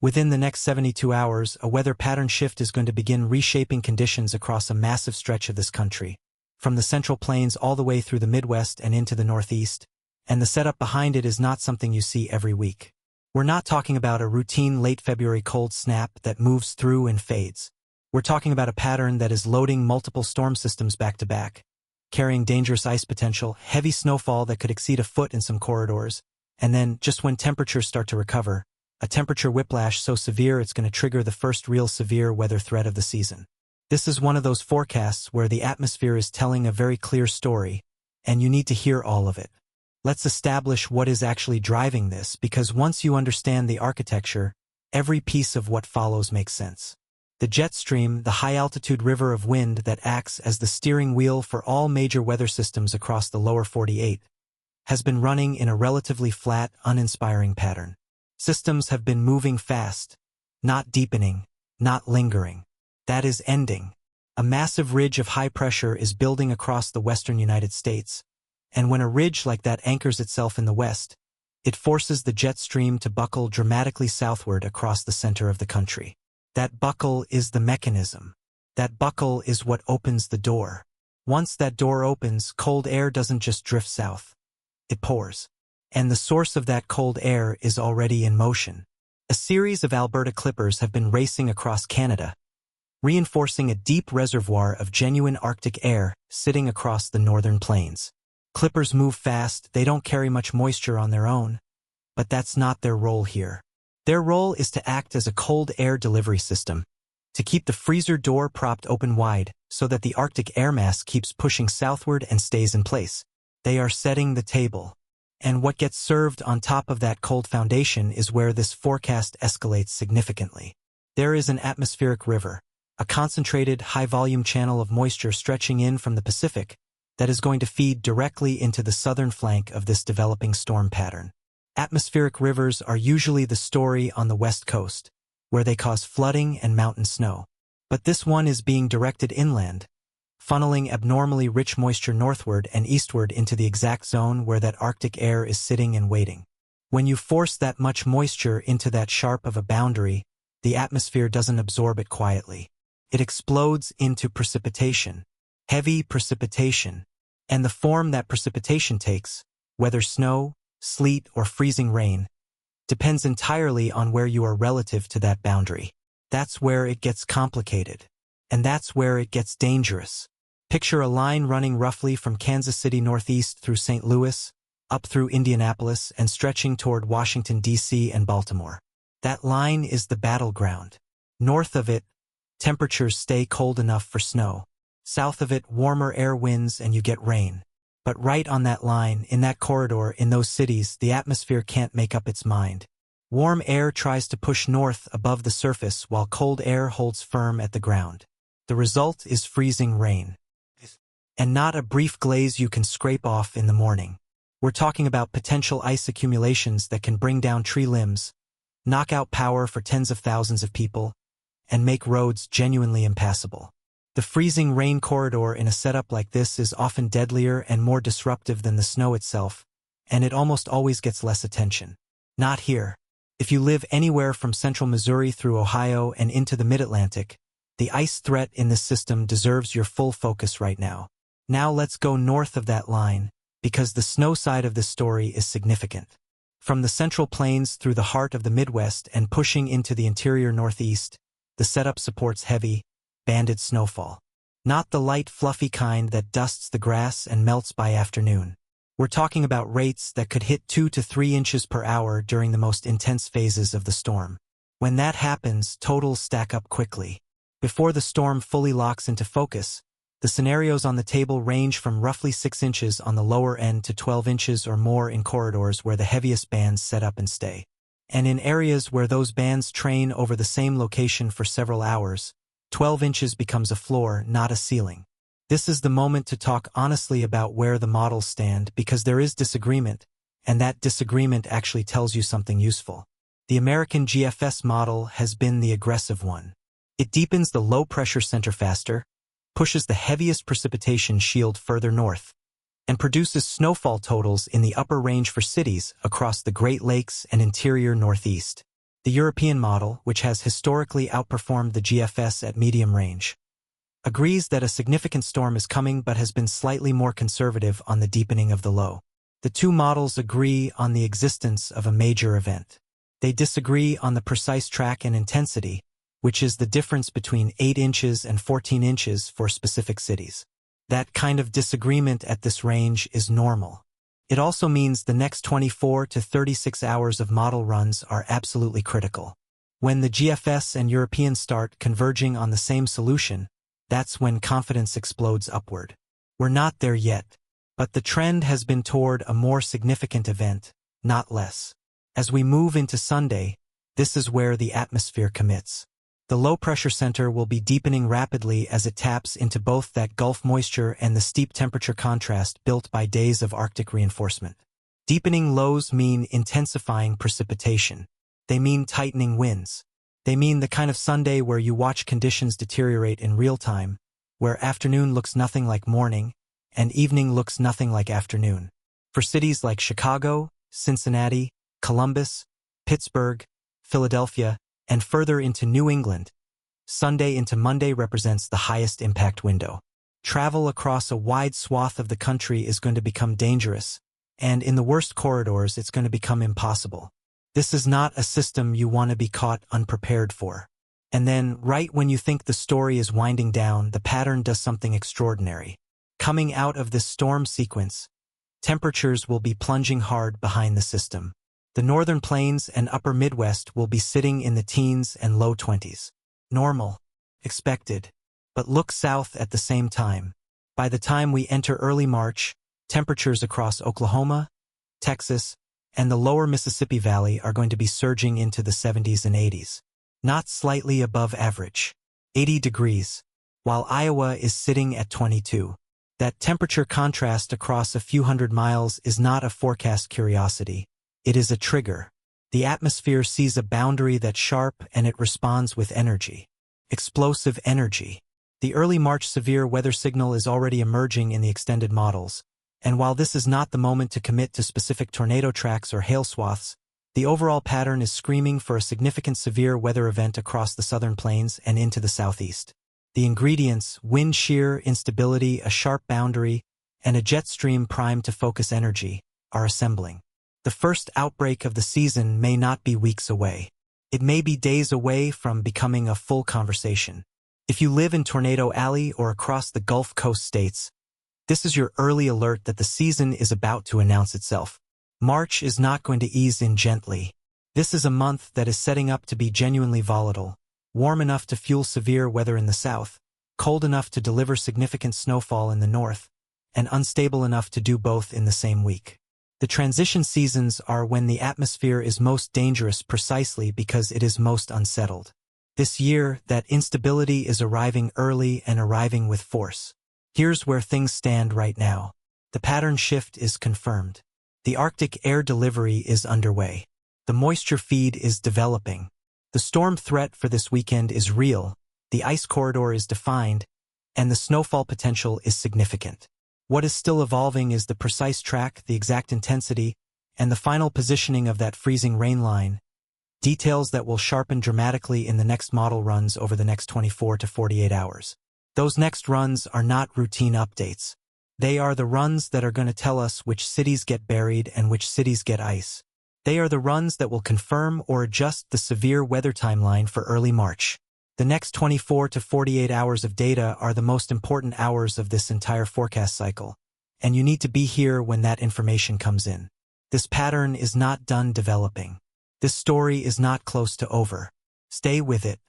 Within the next 72 hours, a weather pattern shift is going to begin reshaping conditions across a massive stretch of this country, from the Central Plains all the way through the Midwest and into the Northeast, and the setup behind it is not something you see every week. We're not talking about a routine late February cold snap that moves through and fades. We're talking about a pattern that is loading multiple storm systems back to back, carrying dangerous ice potential, heavy snowfall that could exceed a foot in some corridors, and then, just when temperatures start to recover, a temperature whiplash so severe it's going to trigger the first real severe weather threat of the season. This is one of those forecasts where the atmosphere is telling a very clear story, and you need to hear all of it. Let's establish what is actually driving this, because once you understand the architecture, every piece of what follows makes sense. The jet stream, the high-altitude river of wind that acts as the steering wheel for all major weather systems across the lower 48, has been running in a relatively flat, uninspiring pattern. Systems have been moving fast, not deepening, not lingering. That is ending. A massive ridge of high pressure is building across the western United States, and when a ridge like that anchors itself in the west, it forces the jet stream to buckle dramatically southward across the center of the country. That buckle is the mechanism. That buckle is what opens the door. Once that door opens, cold air doesn't just drift south. It pours. And the source of that cold air is already in motion. A series of Alberta clippers have been racing across Canada, reinforcing a deep reservoir of genuine Arctic air sitting across the northern plains. Clippers move fast, they don't carry much moisture on their own, but that's not their role here. Their role is to act as a cold air delivery system, to keep the freezer door propped open wide so that the Arctic air mass keeps pushing southward and stays in place. They are setting the table. And what gets served on top of that cold foundation is where this forecast escalates significantly. There is an atmospheric river, a concentrated, high-volume channel of moisture stretching in from the Pacific that is going to feed directly into the southern flank of this developing storm pattern. Atmospheric rivers are usually the story on the west coast, where they cause flooding and mountain snow. But this one is being directed inland, funneling abnormally rich moisture northward and eastward into the exact zone where that Arctic air is sitting and waiting. When you force that much moisture into that sharp of a boundary, the atmosphere doesn't absorb it quietly. It explodes into precipitation, heavy precipitation, and the form that precipitation takes, whether snow, sleet, or freezing rain, depends entirely on where you are relative to that boundary. That's where it gets complicated. And that's where it gets dangerous. Picture a line running roughly from Kansas City northeast through St. Louis, up through Indianapolis, and stretching toward Washington, D.C. and Baltimore. That line is the battleground. North of it, temperatures stay cold enough for snow. South of it, warmer air winds and you get rain. But right on that line, in that corridor, in those cities, the atmosphere can't make up its mind. Warm air tries to push north above the surface while cold air holds firm at the ground. The result is freezing rain. And not a brief glaze you can scrape off in the morning. We're talking about potential ice accumulations that can bring down tree limbs, knock out power for tens of thousands of people, and make roads genuinely impassable. The freezing rain corridor in a setup like this is often deadlier and more disruptive than the snow itself, and it almost always gets less attention. Not here. If you live anywhere from central Missouri through Ohio and into the mid-Atlantic, the ice threat in this system deserves your full focus right now. Now let's go north of that line, because the snow side of this story is significant. From the Central Plains through the heart of the Midwest and pushing into the interior Northeast, the setup supports heavy, banded snowfall. Not the light, fluffy kind that dusts the grass and melts by afternoon. We're talking about rates that could hit 2 to 3 inches per hour during the most intense phases of the storm. When that happens, totals stack up quickly. Before the storm fully locks into focus, the scenarios on the table range from roughly 6 inches on the lower end to 12 inches or more in corridors where the heaviest bands set up and stay. And in areas where those bands train over the same location for several hours, 12 inches becomes a floor, not a ceiling. This is the moment to talk honestly about where the models stand, because there is disagreement, and that disagreement actually tells you something useful. The American GFS model has been the aggressive one. It deepens the low-pressure center faster, pushes the heaviest precipitation shield further north, and produces snowfall totals in the upper range for cities across the Great Lakes and interior Northeast. The European model, which has historically outperformed the GFS at medium range, agrees that a significant storm is coming but has been slightly more conservative on the deepening of the low. The two models agree on the existence of a major event. They disagree on the precise track and intensity, which is the difference between 8 inches and 14 inches for specific cities. That kind of disagreement at this range is normal. It also means the next 24 to 36 hours of model runs are absolutely critical. When the GFS and European start converging on the same solution, that's when confidence explodes upward. We're not there yet, but the trend has been toward a more significant event, not less. As we move into Sunday, this is where the atmosphere commits. The low-pressure center will be deepening rapidly as it taps into both that Gulf moisture and the steep temperature contrast built by days of Arctic reinforcement. Deepening lows mean intensifying precipitation. They mean tightening winds. They mean the kind of Sunday where you watch conditions deteriorate in real time, where afternoon looks nothing like morning, and evening looks nothing like afternoon. For cities like Chicago, Cincinnati, Columbus, Pittsburgh, Philadelphia, and further into New England, Sunday into Monday represents the highest impact window. Travel across a wide swath of the country is going to become dangerous, and in the worst corridors it's going to become impossible. This is not a system you want to be caught unprepared for. And then, right when you think the story is winding down, the pattern does something extraordinary. Coming out of this storm sequence, temperatures will be plunging hard behind the system. The northern plains and upper Midwest will be sitting in the teens and low 20s. Normal. Expected. But look south at the same time. By the time we enter early March, temperatures across Oklahoma, Texas, and the lower Mississippi Valley are going to be surging into the 70s and 80s. Not slightly above average. 80 degrees. While Iowa is sitting at 22. That temperature contrast across a few hundred miles is not a forecast curiosity. It is a trigger. The atmosphere sees a boundary that's sharp and it responds with energy. Explosive energy. The early March severe weather signal is already emerging in the extended models, and while this is not the moment to commit to specific tornado tracks or hail swaths, the overall pattern is screaming for a significant severe weather event across the southern plains and into the southeast. The ingredients, wind shear, instability, a sharp boundary, and a jet stream primed to focus energy, are assembling. The first outbreak of the season may not be weeks away. It may be days away from becoming a full conversation. If you live in Tornado Alley or across the Gulf Coast states, this is your early alert that the season is about to announce itself. March is not going to ease in gently. This is a month that is setting up to be genuinely volatile, warm enough to fuel severe weather in the south, cold enough to deliver significant snowfall in the north, and unstable enough to do both in the same week. The transition seasons are when the atmosphere is most dangerous precisely because it is most unsettled. This year, that instability is arriving early and arriving with force. Here's where things stand right now. The pattern shift is confirmed. The Arctic air delivery is underway. The moisture feed is developing. The storm threat for this weekend is real, the ice corridor is defined, and the snowfall potential is significant. What is still evolving is the precise track, the exact intensity, and the final positioning of that freezing rain line, details that will sharpen dramatically in the next model runs over the next 24 to 48 hours. Those next runs are not routine updates. They are the runs that are going to tell us which cities get buried and which cities get ice. They are the runs that will confirm or adjust the severe weather timeline for early March. The next 24 to 48 hours of data are the most important hours of this entire forecast cycle, and you need to be here when that information comes in. This pattern is not done developing. This story is not close to over. Stay with it.